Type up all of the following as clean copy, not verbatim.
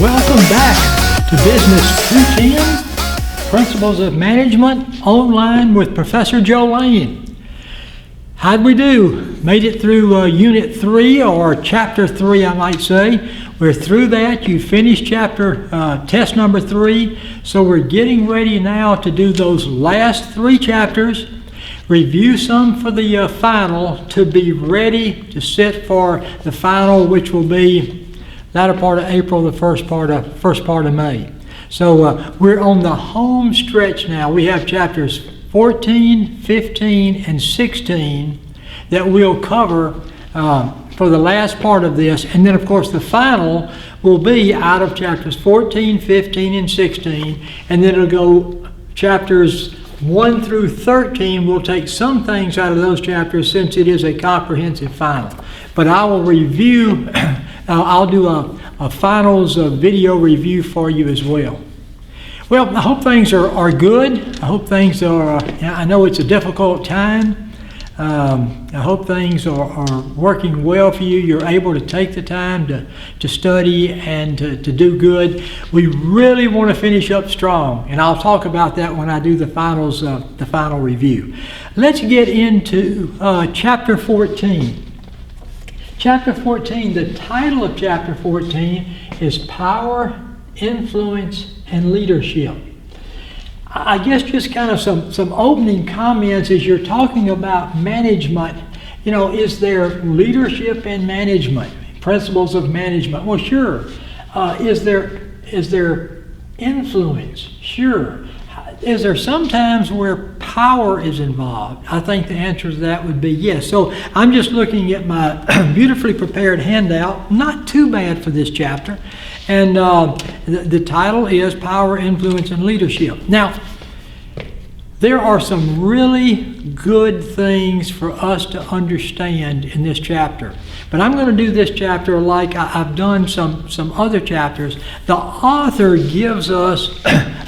Welcome back to Business 210, Principles of Management Online with Professor Joe Lane. How'd we do? Made it through Unit 3, or Chapter 3, I might say. We're through that. You finished test number 3. So we're getting ready now to do those last 3 chapters, review some for the final, to be ready to sit for the final, which will be latter part of April, the first part of May. So we're on the home stretch now. We have chapters 14, 15, and 16 that we'll cover for the last part of this. And then, of course, the final will be out of chapters 14, 15, and 16. And then it'll go chapters 1 through 13. We'll take some things out of those chapters since it is a comprehensive final. But I will review, I'll do a finals video review for you as well. Well, I hope things are good. I hope things are, I know it's a difficult time. I hope things are working well for you. You're able to take the time to study and to do good. We really want to finish up strong, and I'll talk about that when I do the finals, the final review. Let's get into Chapter 14. Chapter 14, the title of Chapter 14 is Power, Influence, and Leadership. I guess just kind of some opening comments as you're talking about management. You know, is there leadership in management? Principles of management? Well, sure. Is there influence? Sure. Is there some times where power is involved? I think the answer to that would be yes. So I'm just looking at my beautifully prepared handout, not too bad for this chapter. And the title is Power, Influence, and Leadership. Now, there are some really good things for us to understand in this chapter. But I'm going to do this chapter like I've done some other chapters. The author gives us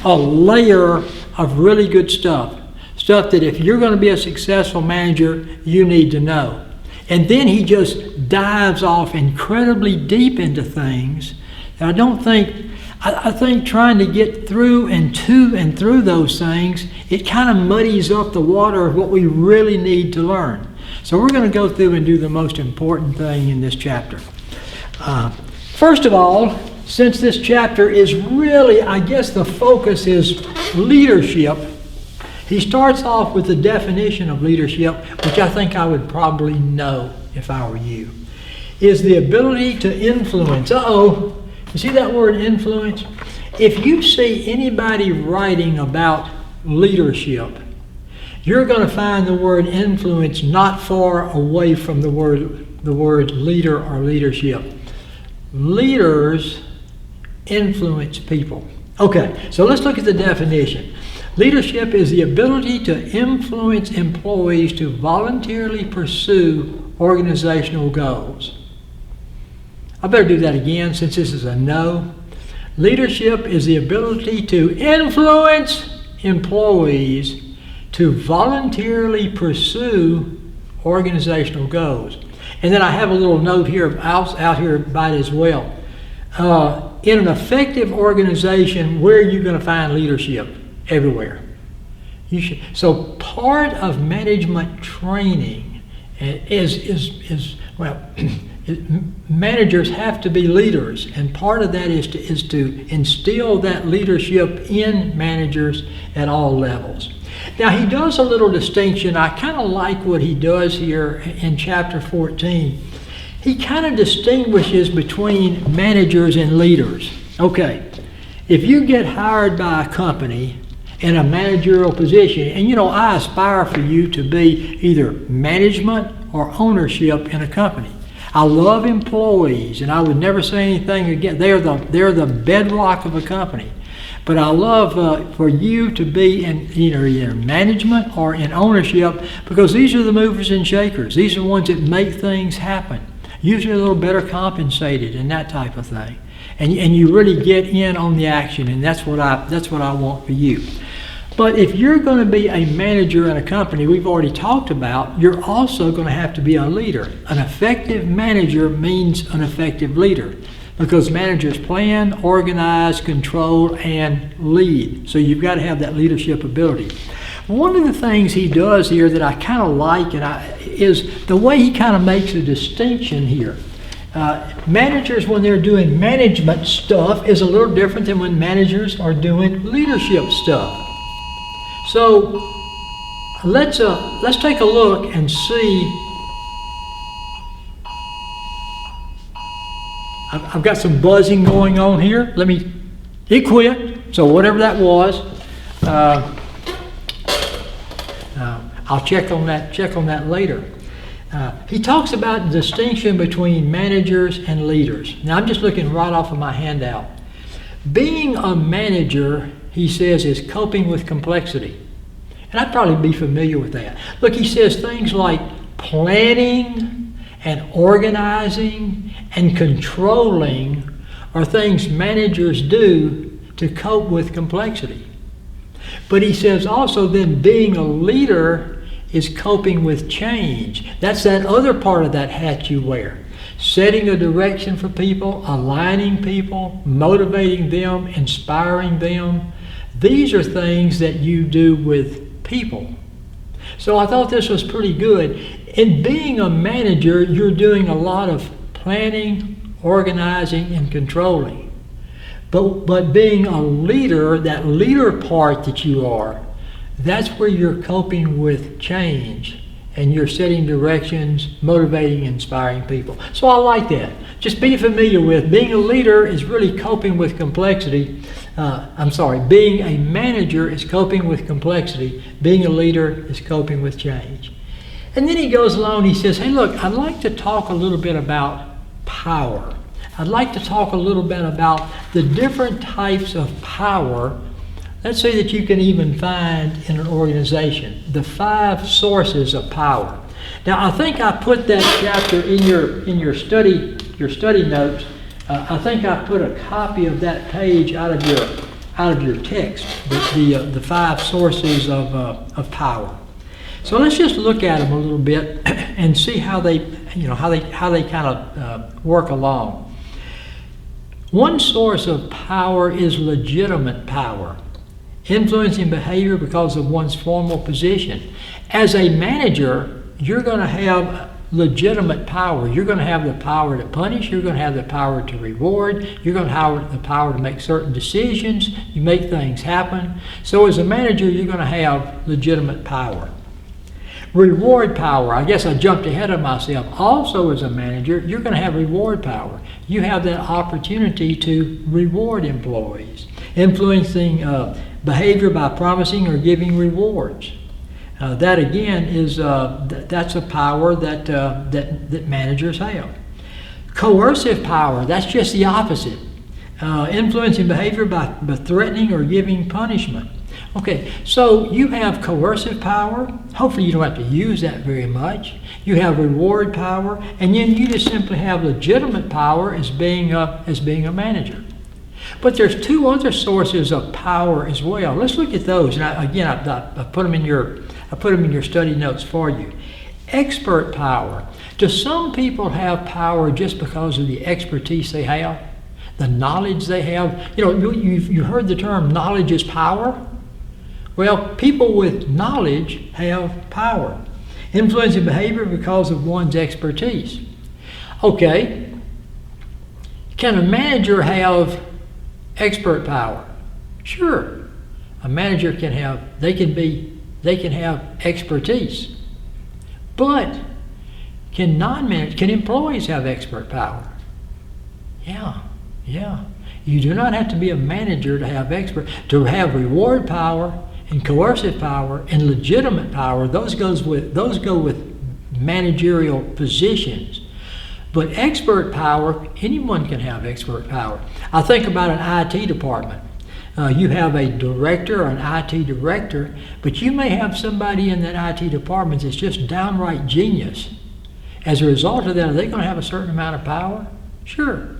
a layer of really good stuff that if you're going to be a successful manager, you need to know. And then he just dives off incredibly deep into things. And I think trying to get through and through those things, it kind of muddies up the water of what we really need to learn. So we're going to go through and do the most important thing in this chapter. First of all, since this chapter is really, I guess the focus is leadership, he starts off with the definition of leadership, which I think I would probably know if I were you, is the ability to influence. You see that word influence? If you see anybody writing about leadership, you're going to find the word influence not far away from the word leader or leadership. Leaders influence people. Okay, so let's look at the definition. Leadership is the ability to influence employees to voluntarily pursue organizational goals. I better do that again since this is a no. Leadership is the ability to influence employees to voluntarily pursue organizational goals. And then I have a little note here out here by it as well. In an effective organization, where are you going to find leadership? Everywhere. So part of management training managers have to be leaders, and part of that is to instill that leadership in managers at all levels. Now he does a little distinction. I kind of like what he does here in chapter 14. He kind of distinguishes between managers and leaders. Okay, if you get hired by a company in a managerial position, and I aspire for you to be either management or ownership in a company. I love employees, and I would never say anything against. They're the bedrock of a company. But I love for you to be in either management or in ownership, because these are the movers and shakers. These are the ones that make things happen. Usually a little better compensated and that type of thing. And you really get in on the action, and that's what I want for you. But if you're going to be a manager in a company, we've already talked about, you're also going to have to be a leader. An effective manager means an effective leader. because managers plan, organize, control, and lead. So you've got to have that leadership ability. One of the things he does here that I kind of like is the way he kind of makes a distinction here. Managers, when they're doing management stuff, is a little different than when managers are doing leadership stuff. So let's take a look and see. I've got some buzzing going on here. It quit. So whatever that was, I'll check on that later. He talks about the distinction between managers and leaders. Now I'm just looking right off of my handout. Being a manager, he says, is coping with complexity. And I'd probably be familiar with that. Look, he says things like planning and organizing and controlling are things managers do to cope with complexity. But he says also then being a leader is coping with change. That's that other part of that hat you wear. Setting a direction for people, aligning people, motivating them, inspiring them. These are things that you do with people. So I thought this was pretty good. In being a manager, you're doing a lot of planning, organizing, and controlling. But being a leader, that leader part that you are, that's where you're coping with change and you're setting directions, motivating, inspiring people. So I like that. Just be familiar with being a leader is really coping with complexity. Being a manager is coping with complexity. Being a leader is coping with change. And then he goes along and he says, hey, look, I'd like to talk a little bit about power. I'd like to talk a little bit about the different types of power, let's say that you can even find in an organization, the 5 sources of power. Now, I think I put that chapter in your study notes. I think I put a copy of that page out of your text, the 5 sources of power. So let's just look at them a little bit and see how they kind of work along. One source of power is legitimate power, influencing behavior because of one's formal position. As a manager, you're going to have legitimate power. You're going to have the power to punish. You're going to have the power to reward. You're going to have the power to make certain decisions. You make things happen. So as a manager, you're going to have legitimate power. Reward power, I guess I jumped ahead of myself. Also as a manager, you're going to have reward power. You have that opportunity to reward employees, influencing behavior by promising or giving rewards. That again is that's a power that managers have. Coercive power, that's just the opposite. Influencing behavior by threatening or giving punishment. Okay, so you have coercive power. Hopefully you don't have to use that very much. You have reward power, and then you just simply have legitimate power as being a manager. But there's 2 other sources of power as well. Let's look at those. And I put them in your study notes for you. Expert power. Do some people have power just because of the expertise they have, the knowledge they have? You've heard the term knowledge is power. Well, people with knowledge have power, influencing behavior because of one's expertise. Okay, can a manager have expert power? Sure, a manager can have expertise, but can employees have expert power? Yeah. You do not have to be a manager to have reward power. And coercive power and legitimate power, those go with managerial positions. But expert power, anyone can have expert power. I think about an IT department. You have a director or an IT director, but you may have somebody in that IT department that's just downright genius. As a result of that, are they going to have a certain amount of power? Sure.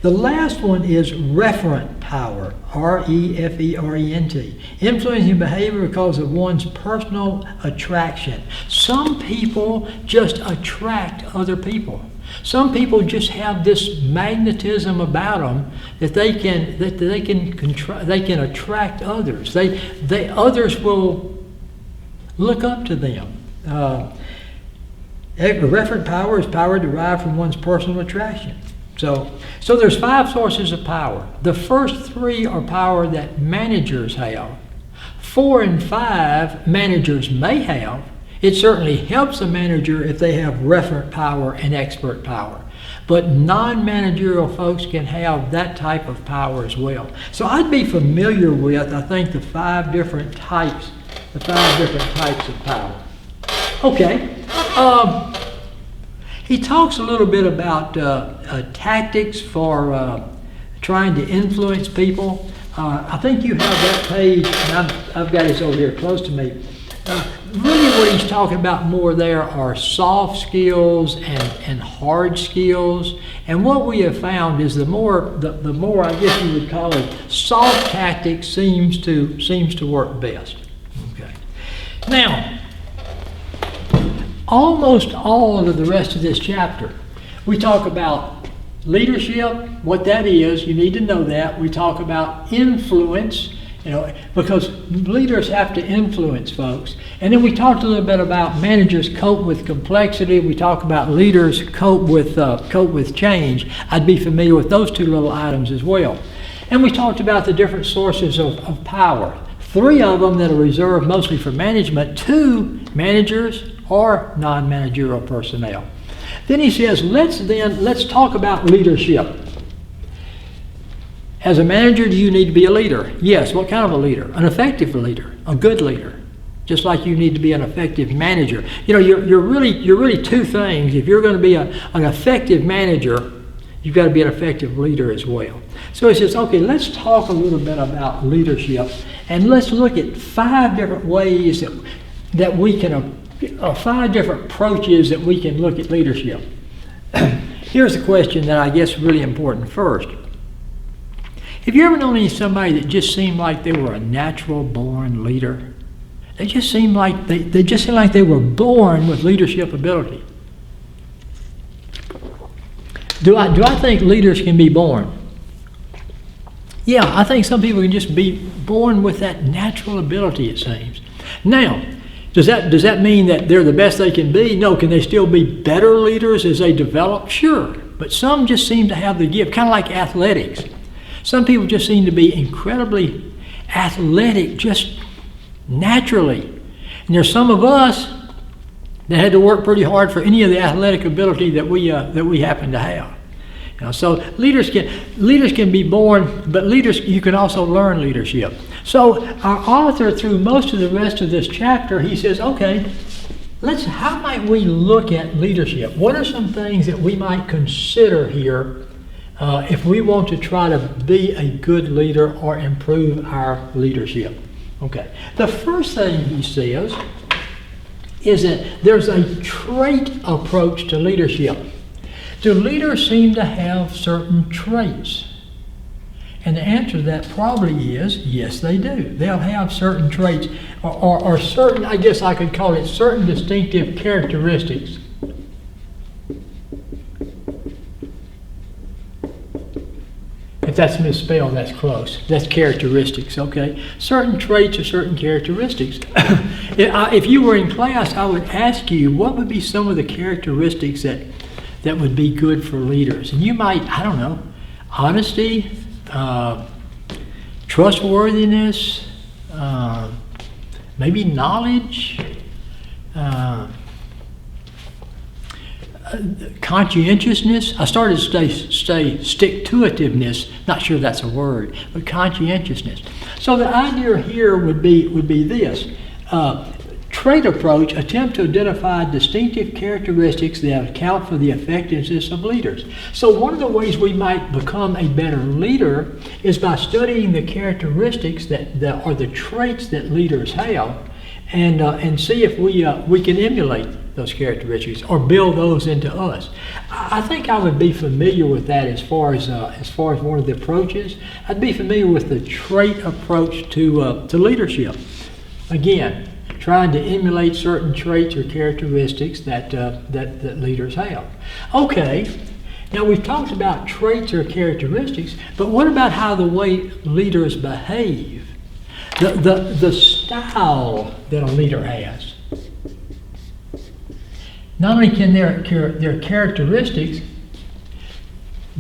The last one is referent power, R-E-F-E-R-E-N-T, influencing behavior because of one's personal attraction. Some people just attract other people. Some people just have this magnetism about them that they can attract others. Others will look up to them. Referent power is power derived from one's personal attraction. So there's 5 sources of power. The first 3 are power that managers have. 4 and 5 managers may have. It certainly helps a manager if they have referent power and expert power. But non-managerial folks can have that type of power as well. So I'd be familiar with, I think, the 5 different types of power. Okay. He talks a little bit about tactics for trying to influence people. I think you have that page, and I've got it over here close to me. Really what he's talking about more there are soft skills and hard skills. And what we have found is the more I guess you would call it, soft tactics seems to work best. Okay. Now, almost all of the rest of this chapter, we talk about leadership, what that is, you need to know that. We talk about influence, because leaders have to influence folks. And then we talked a little bit about managers cope with complexity. We talk about leaders cope with change. I'd be familiar with those 2 little items as well. And we talked about the different sources of power. 3 of them that are reserved mostly for management, 2 managers or non-managerial personnel. Then he says, let's talk about leadership. As a manager, do you need to be a leader? Yes. What kind of a leader? An effective leader, a good leader. Just like you need to be an effective manager. You're really 2 things. If you're going to be an effective manager, you've got to be an effective leader as well. So he says, okay, let's talk a little bit about leadership, and let's look at 5 different ways that we can, 5 different approaches that we can look at leadership. Here's the question that I guess is really important first. Have you ever known somebody that just seemed like they were a natural born leader? They just seemed like they were born with leadership ability. Do I think leaders can be born? Yeah, I think some people can just be born with that natural ability, it seems. Now, does that mean that they're the best they can be? No. Can they still be better leaders as they develop? Sure. But some just seem to have the gift, kind of like athletics. Some people just seem to be incredibly athletic just naturally. And there's some of us that had to work pretty hard for any of the athletic ability that we happen to have. So leaders can be born, but you can also learn leadership. So our author, through most of the rest of this chapter, he says, okay, how might we look at leadership? What are some things that we might consider here if we want to try to be a good leader or improve our leadership? Okay. The first thing he says is that there's a trait approach to leadership. Do leaders seem to have certain traits? And the answer to that probably is, yes, they do. They'll have certain traits, or certain, I guess I could call it, certain distinctive characteristics. If that's misspelled, that's close. That's characteristics, okay? Certain traits or certain characteristics. If you were in class, I would ask you, what would be some of the characteristics that would be good for leaders? And you might, I don't know, honesty, trustworthiness, maybe knowledge, conscientiousness. I started to say stick-to-itiveness. Not sure that's a word, but conscientiousness. So the idea here would be this. Trait approach, attempt to identify distinctive characteristics that account for the effectiveness of leaders. So one of the ways we might become a better leader is by studying the characteristics that are the traits that leaders have, and see if we can emulate those characteristics or build those into us. I think I would be familiar with that as far as one of the approaches. I'd be familiar with the trait approach to leadership. Again, trying to emulate certain traits or characteristics that leaders have. Okay, now we've talked about traits or characteristics, but what about how the way leaders behave? The style that a leader has. Not only can their characteristics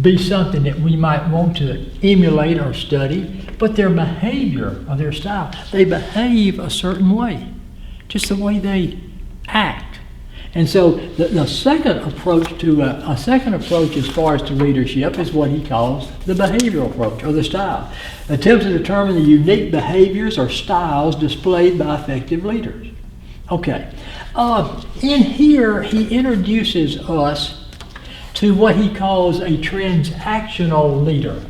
be something that we might want to emulate or study, but their behavior or their style, they behave a certain way, just the way they act. And so the second approach as far as to leadership is what he calls the behavioral approach or the style. Attempts to determine the unique behaviors or styles displayed by effective leaders. Okay, in here he introduces us to what he calls a transactional leader.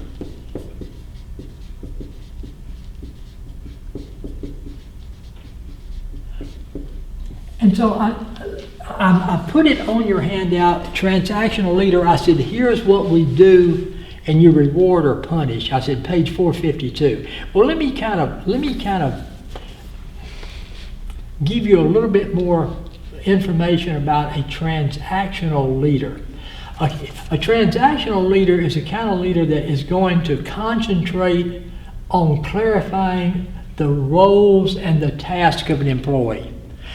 And so I put it on your handout, transactional leader. I said, here's what we do, and you reward or punish. I said, page 452. Well, let me kind of give you a little bit more information about a transactional leader. A transactional leader is a kind of leader that is going to concentrate on clarifying the roles and the task of an employee.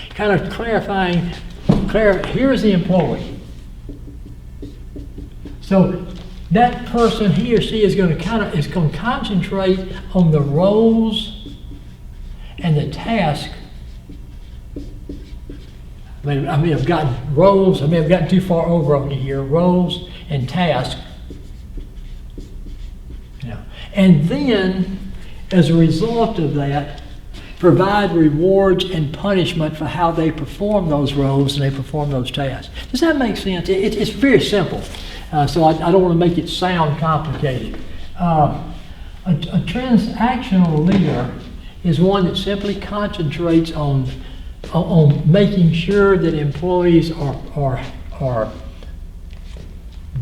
Kind of clarifying, here's the employee. So that person, he or she is going to concentrate on the roles and the task. I may have gotten roles, I may have gotten too far over onto here, roles and tasks. And then, as a result of that, provide rewards and punishment for how they perform those roles and they perform those tasks. Does that make sense? It's very simple. So I don't want to make it sound complicated. A transactional leader is one that simply concentrates on making sure that employees are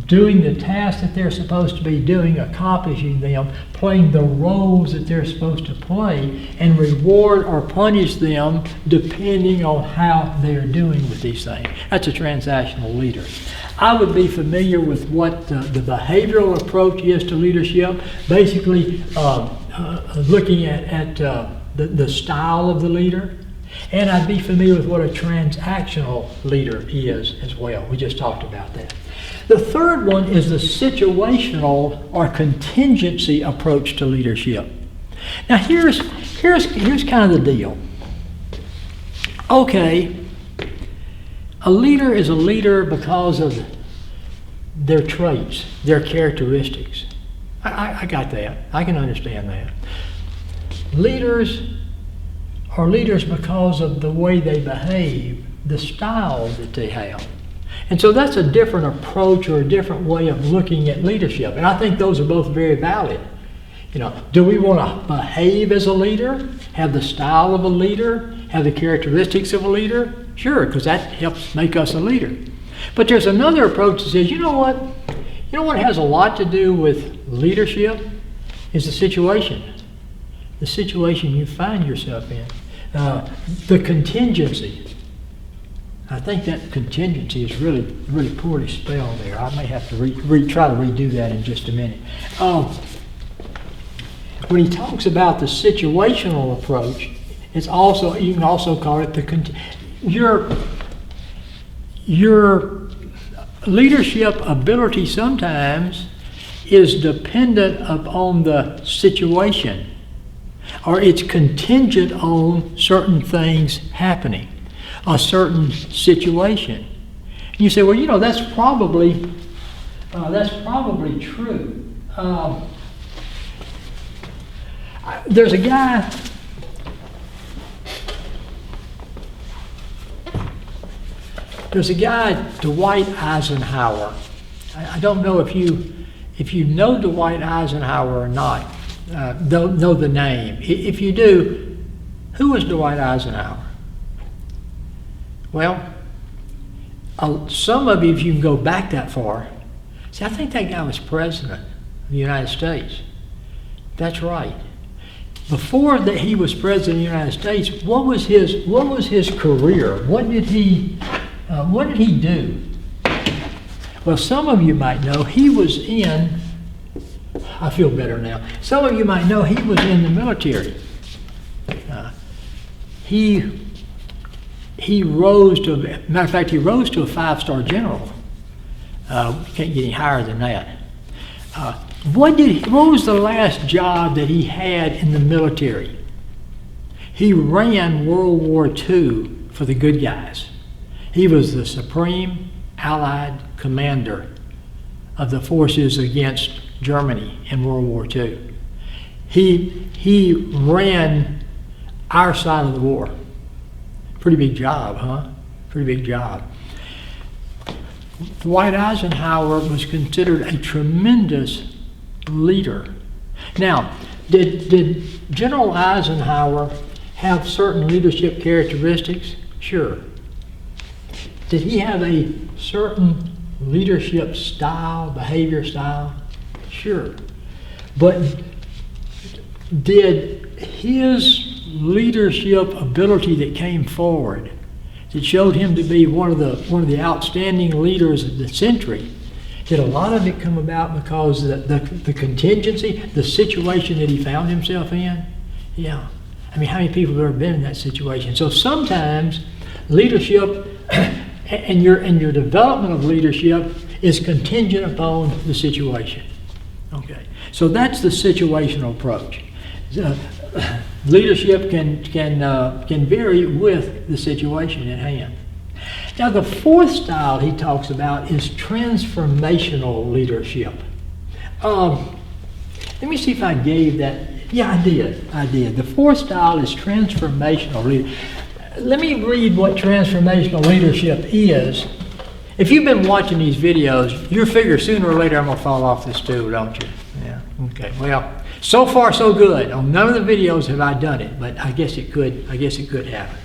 doing the tasks that they're supposed to be doing, accomplishing them, playing the roles that they're supposed to play, and reward or punish them depending on how they're doing with these things. That's a transactional leader. I would be familiar with what the behavioral approach is to leadership, basically looking at the style of the leader. And I'd be familiar with what a transactional leader is as well. We just talked about that. The third one is the situational or contingency approach to leadership. Now here's kind of the deal. Okay, a leader is a leader because of their traits, their characteristics. I got that. I can understand that. Leaders are leaders because of the way they behave, the style that they have. And so that's a different approach or a different way of looking at leadership. And I think those are both very valid. Do we want to behave as a leader, have the style of a leader, have the characteristics of a leader? Sure, because that helps make us a leader. But there's another approach that says, you know what has a lot to do with leadership is the situation you find yourself in. The contingency. I think that contingency is really, really poorly spelled there. I may have to try to redo that in just a minute. When he talks about the situational approach, you can also call it your leadership ability sometimes is dependent upon the situation, or it's contingent on certain things happening, a certain situation. And you say, well, that's probably true. There's a guy. Dwight Eisenhower. I don't know if you know Dwight Eisenhower or not. Don't know the name. If you do, who was Dwight Eisenhower? Well, some of you, if you can go back that far, see, I think that guy was president of the United States. That's right. before that he was president of the United States, what was his career? What did he do? Well, some of you might know he was in. I feel better now. Some of you might know he was in the military. He rose to. Matter of fact, he rose to a 5-star general. Can't get any higher than that. What was the last job that he had in the military? He ran World War II for the good guys. He was the Supreme Allied Commander of the forces against Germany in World War II. He ran our side of the war. Pretty big job, huh? Pretty big job. Dwight Eisenhower was considered a tremendous leader. Now, did General Eisenhower have certain leadership characteristics? Sure. Did he have a certain leadership style, behavior style? Sure. But did his leadership ability that came forward, that showed him to be one of the outstanding leaders of the century, did a lot of it come about because the contingency, the situation that he found himself in? Yeah. I mean, how many people have ever been in that situation? So sometimes leadership and your development of leadership is contingent upon the situation. Okay. So that's the situational approach. Leadership can vary with the situation at hand. Now, the fourth style he talks about is transformational leadership. Let me see if I gave that. Yeah, I did. The fourth style is transformational leadership. Let me read what transformational leadership is. If you've been watching these videos, you figure sooner or later I'm going to fall off this stool, don't you? Yeah. Okay. Well, so far so good. On none of the videos have I done it, but I guess it could happen.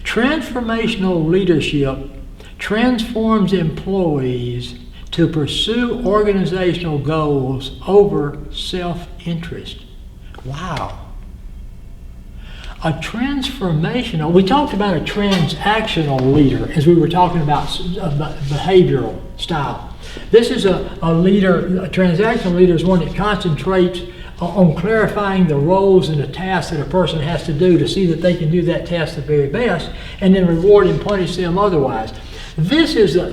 Transformational leadership transforms employees to pursue organizational goals over self-interest. Wow. We talked about a transactional leader as we were talking about behavioral style. This is a transactional leader is one that concentrates on clarifying the roles and the tasks that a person has to do to see that they can do that task the very best, and then reward and punish them otherwise. This is a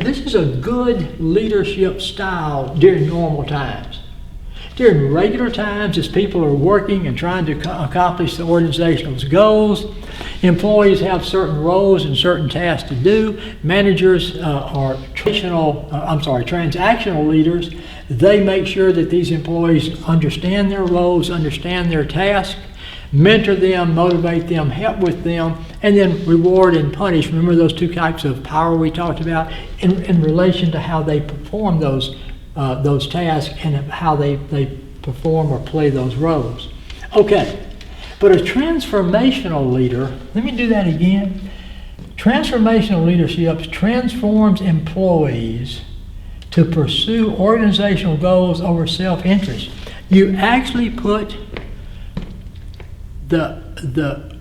good leadership style during normal times. During regular times, as people are working and trying to accomplish the organization's goals, employees have certain roles and certain tasks to do. Managers are transactional leaders. They make sure that these employees understand their roles, understand their tasks, mentor them, motivate them, help with them, and then reward and punish. Remember those two types of power we talked about in relation to how they perform those tasks and how they perform or play those roles. Okay, but a transformational leader, let me do that again. Transformational leadership transforms employees to pursue organizational goals over self-interest. You actually put the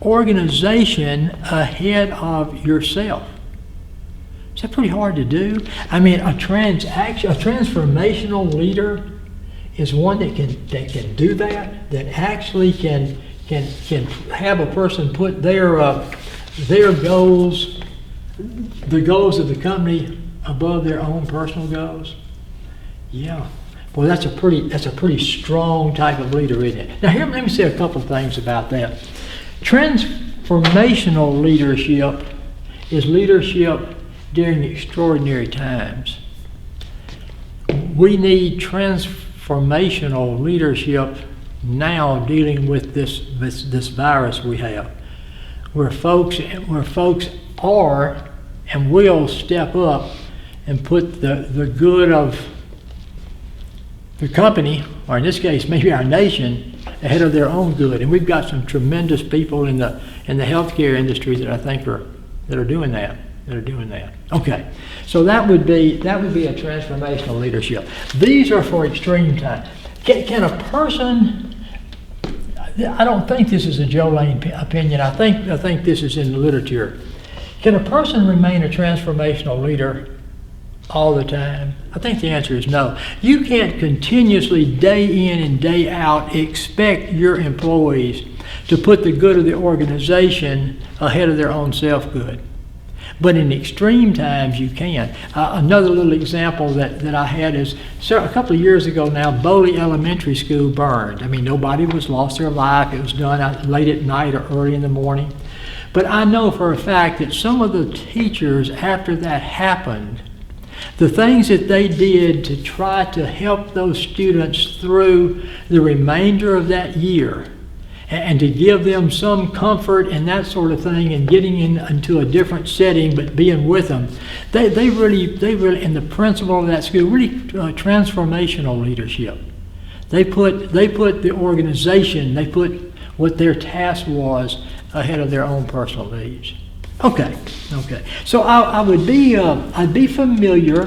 organization ahead of yourself. Is that pretty hard to do? I mean, a transformational leader is one that can do that actually can have a person put their goals, the goals of the company, above their own personal goals. Yeah. Well, that's a pretty strong type of leader, isn't it? Now here, let me say a couple of things about that. Transformational leadership is leadership during extraordinary times. We need transformational leadership now dealing with this virus we have, where folks are and will step up and put the good of the company, or in this case maybe our nation, ahead of their own good. And we've got some tremendous people in the healthcare industry that I think are doing that. Okay, so that would be a transformational leadership. These are for extreme times. Can a person, I don't think this is a Joe Lane opinion. I think this is in the literature. Can a person remain a transformational leader all the time? I think the answer is no. You can't continuously, day in and day out, expect your employees to put the good of the organization ahead of their own self-good. But in extreme times, you can. Another little example that I had is a couple of years ago now, Boley Elementary School burned. I mean, nobody was lost their life. It was done late at night or early in the morning. But I know for a fact that some of the teachers, after that happened, the things that they did to try to help those students through the remainder of that year and to give them some comfort and that sort of thing and getting into a different setting but being with them, they really, and the principal of that school, really transformational leadership. They put the organization, they put what their task was ahead of their own personal needs. Okay. So I'd be familiar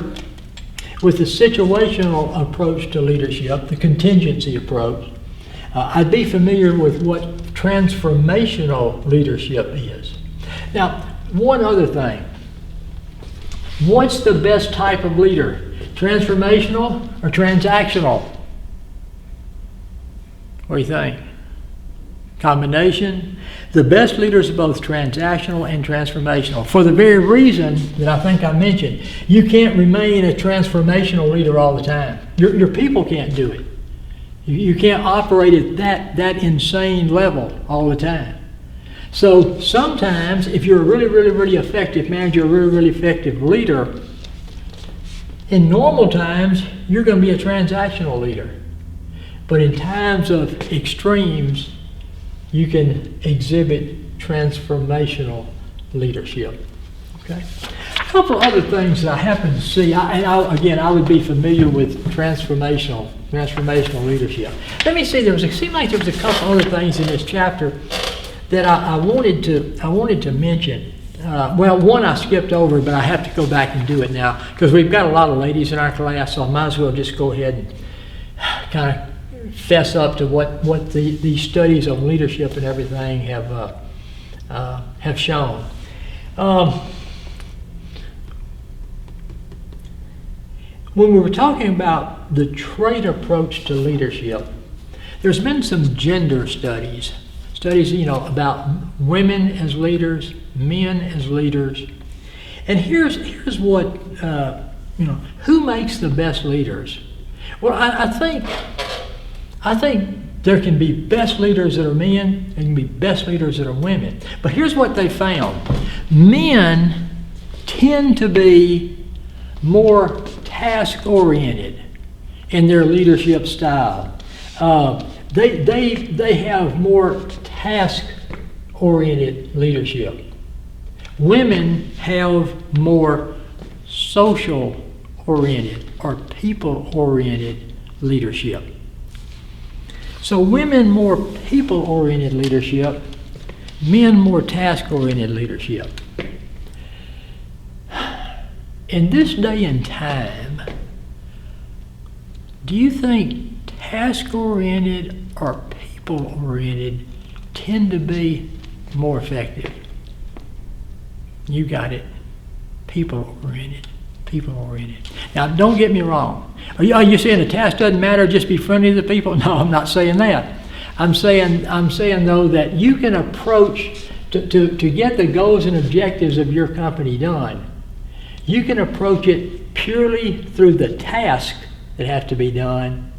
with the situational approach to leadership, the contingency approach. I'd be familiar with what transformational leadership is. Now, one other thing. What's the best type of leader? Transformational or transactional? What do you think? Combination? The best leaders are both transactional and transformational. For the very reason that I think I mentioned, you can't remain a transformational leader all the time. Your people can't do it. You can't operate at that insane level all the time. So sometimes, if you're a really effective manager, a really effective leader, in normal times, you're going to be a transactional leader. But in times of extremes, you can exhibit transformational leadership. Okay? A couple other things that I happen to see, I would be familiar with transformational leadership. Let me see. It seemed like there was a couple other things in this chapter that I wanted to mention. One I skipped over, but I have to go back and do it now because we've got a lot of ladies in our class, so I might as well just go ahead and kind of fess up to what the studies of leadership and everything have shown. When we were talking about the trait approach to leadership, there's been some gender studies, about women as leaders, men as leaders. And here's what, who makes the best leaders? Well, I think there can be best leaders that are men, and can be best leaders that are women. But here's what they found. Men tend to be more task-oriented in their leadership style. They have more task-oriented leadership. Women have more social-oriented or people-oriented leadership. So women more people-oriented leadership, men more task-oriented leadership. In this day and time, do you think task-oriented or people-oriented tend to be more effective? You got it. People-oriented. Now, don't get me wrong. Are you saying the task doesn't matter, just be friendly to the people? No, I'm not saying that. I'm saying though that you can approach to get the goals and objectives of your company done. You can approach it purely through the task that have to be done,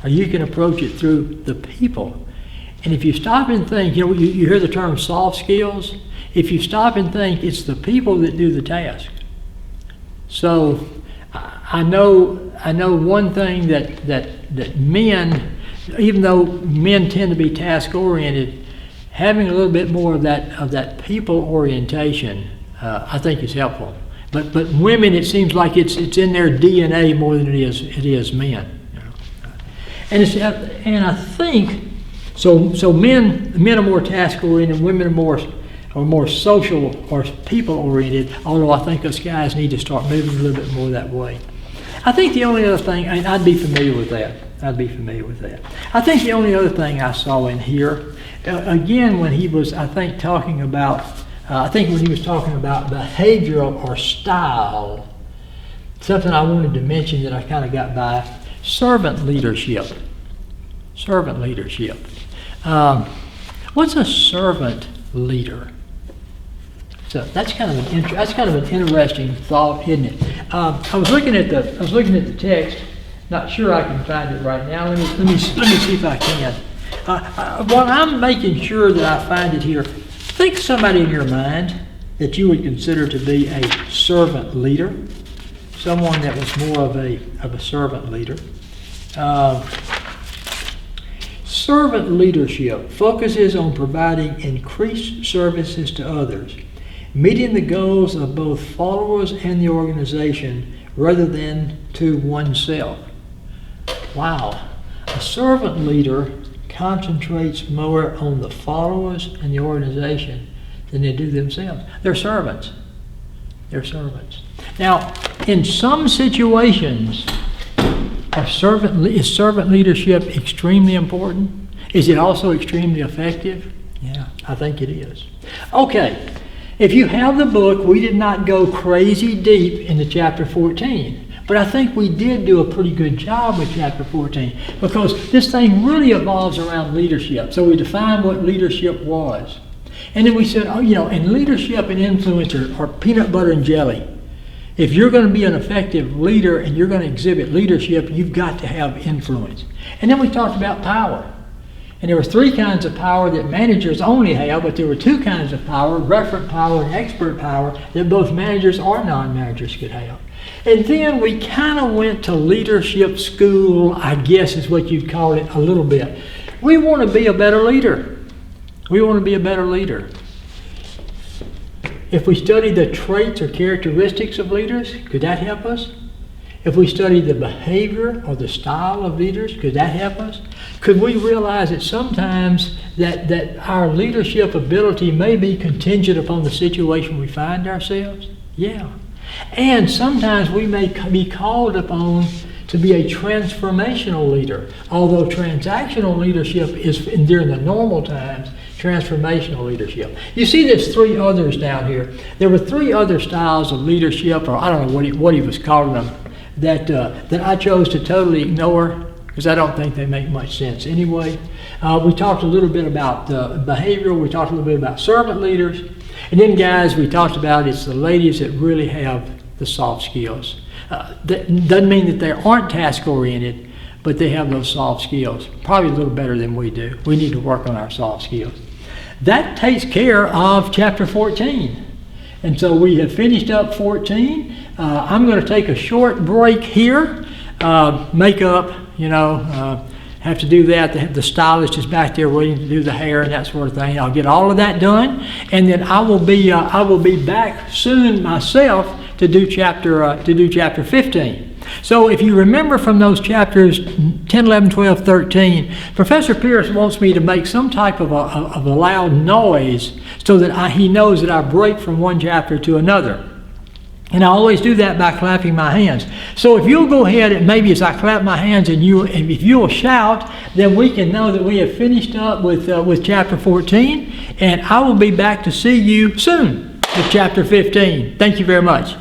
or you can approach it through the people. And if you stop and think, you hear the term soft skills. If you stop and think, it's the people that do the task. So I know one thing that men, even though men tend to be task oriented, having a little bit more of that people orientation, I think is helpful. But women, it seems like it's in their DNA more than it is men. And I think so. Men are more task oriented. Women are more social or people oriented. Although I think us guys need to start moving a little bit more that way. I think the only other thing, and I'd be familiar with that. I'd be familiar with that. I think the only other thing I saw in here, again, when he was, I think, talking about, when he was talking about behavioral or style, something I wanted to mention that I kind of got by, servant leadership. Servant leadership. What's a servant leader? So that's kind of an interesting thought, isn't it? I was looking at the text. Not sure I can find it right now. Let me see if I can. While I'm making sure that I find it here, think somebody in your mind that you would consider to be a servant leader, someone that was more of a servant leader. Servant leadership focuses on providing increased services to others, meeting the goals of both followers and the organization rather than to oneself. Wow. A servant leader concentrates more on the followers and the organization than they do themselves. They're servants. They're servants. Now, in some situations, is servant leadership extremely important? Is it also extremely effective? Yeah, I think it is. Okay, if you have the book, we did not go crazy deep into chapter 14. But I think we did do a pretty good job with chapter 14 because this thing really evolves around leadership. So we defined what leadership was. And then we said, and leadership and influence are peanut butter and jelly. If you're going to be an effective leader and you're going to exhibit leadership, you've got to have influence. And then we talked about power. And there were 3 kinds of power that managers only have, but there were 2 kinds of power, referent power and expert power, that both managers or non-managers could have. And then we kind of went to leadership school, I guess is what you'd call it, a little bit. We want to be a better leader. We want to be a better leader. If we study the traits or characteristics of leaders, could that help us? If we study the behavior or the style of leaders, could that help us? Could we realize that sometimes that our leadership ability may be contingent upon the situation we find ourselves? Yeah. And sometimes we may be called upon to be a transformational leader, although transactional leadership is during the normal times, transformational leadership. You see there's 3 others down here. There were 3 other styles of leadership, or I don't know what he was calling them, that I chose to totally ignore because I don't think they make much sense anyway. We talked a little bit about behavioral. We talked a little bit about servant leaders. And then, guys, we talked about it's the ladies that really have the soft skills. That doesn't mean that they aren't task-oriented, but they have those soft skills. Probably a little better than we do. We need to work on our soft skills. That takes care of chapter 14. And so we have finished up 14. I'm going to take a short break here. Makeup, have to do that. The stylist is back there waiting to do the hair and that sort of thing. I'll get all of that done, and then I will be back soon myself to do chapter 15. So if you remember from those chapters 10, 11, 12, 13, Professor Pierce wants me to make some type of a loud noise so that he knows that I break from one chapter to another. And I always do that by clapping my hands. So if you'll go ahead and maybe as I clap my hands and if you'll shout, then we can know that we have finished up with chapter 14. And I will be back to see you soon with chapter 15. Thank you very much.